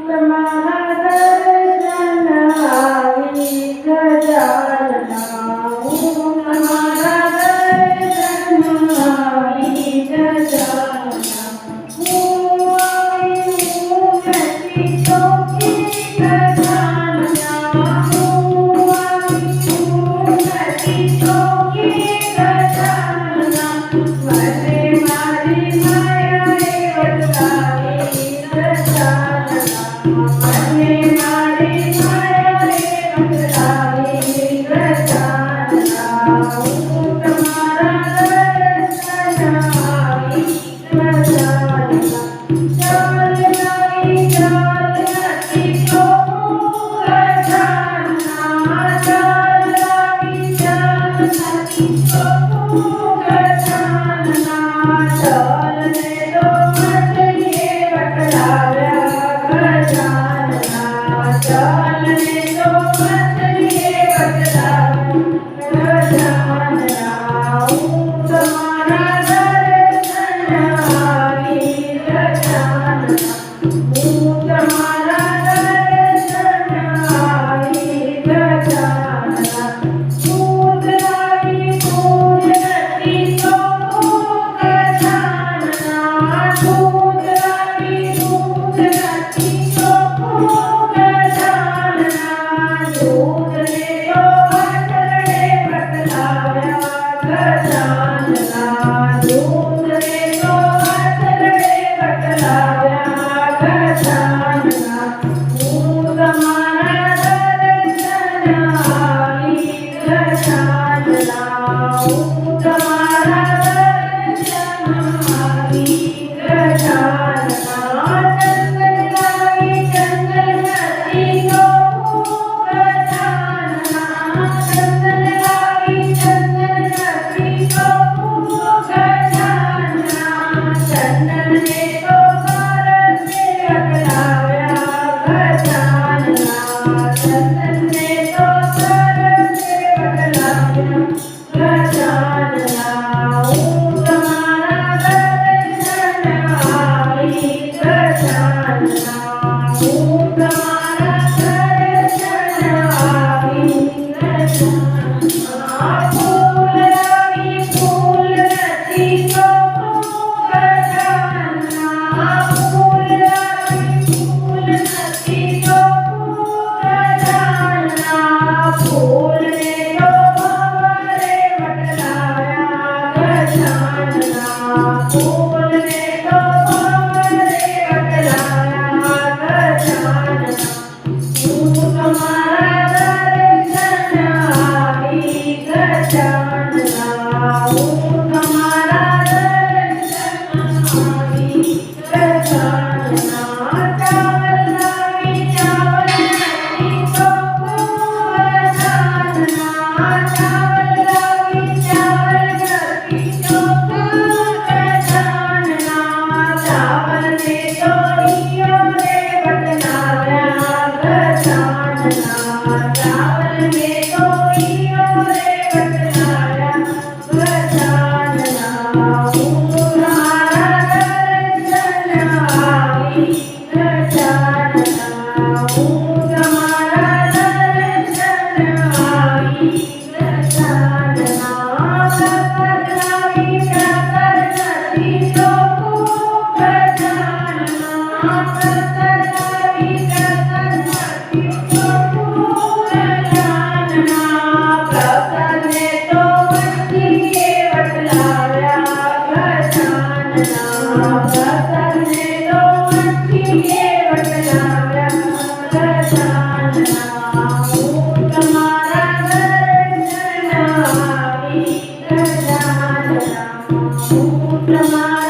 તમારા દર્શન આવી ગજાનના તમારા દર્શન આવી ગજાનના નથી તો કે ગજાનના નથી તો કે ગજાનના મને મારી માયાએ બતાવી ગજાનના મને મારી માયાએ બતાવી ગજાનના તમારા દર્શન આવી ગજાનના ચાલ નથી તો ગજાનના ચાલ નથી તો ગજાનના ચાલને તો મચલીએ બતલાવ્યા ગજાનના ચાલને તો મચલીએ બતલાવ્યા ગજાનના તમારા દર્શન આવી ગજાનના તમારા દર્શન આવી ગજાનના નથી તો ગજાનના નથી તો ગજાનના દૂધને તો આંચળે બતલાવ્યા ગજાનના દૂધને તો આંચળે બતલાવ્યા ગજાનના તમારા દર્શન આવી ગજાનના તમારા દર્શન આવી ગજાનના ચંદન લાવી ચંદન નથી તો ગજાનના ચંદન લાવી ચંદન નથી તો ગજાનના ચંદનને તો સરસે બતલાવ્યા ગજાનના ચંદનને તો સરસે બતલાવ્યા ગજાનના તમારા દર્શન આવી ગજાનના તમારા દર્શન આવી ગજાનના ફૂલ લાવી ફૂલ નથી તો ગજાનના ફૂલ લાવી ફૂલ નથી તો ગજાનના ફૂલને તો ભંવરે બતલાવ્યા ગજાનના ફૂલને તો ભંવરે બતલાવ્યા ગજાનના તમારા દર્શન આવી ગજાનના તમારા દર્શન આવી ગજાનના ચાવલ લાવી ચાવલ નથી તો ગજાનના ચાવલ લાવી ચાવલ નથી તો ગજાનના ચાવલને તો ઈયોને બતલાવ્યા ગજાનના ચાવલને તો ઈયોને બતલાવ્યા ગજાનના તમારા દર્શન આવી ગજાનના તમારા દર્શન આવી ગજાનના પ્રસાદ લાવી પ્રસાદ નથી તો ગજાનના પ્રસાદ લાવી પ્રસાદ નથી તો ગજાનના પ્રસાદને તો મચલીએ બતલાવ્યા ગજાનના પ્રસાદને તો મચલીએ બતલાવ્યા ગજાનના તમારા દર્શન આવી ગજાનના તમારા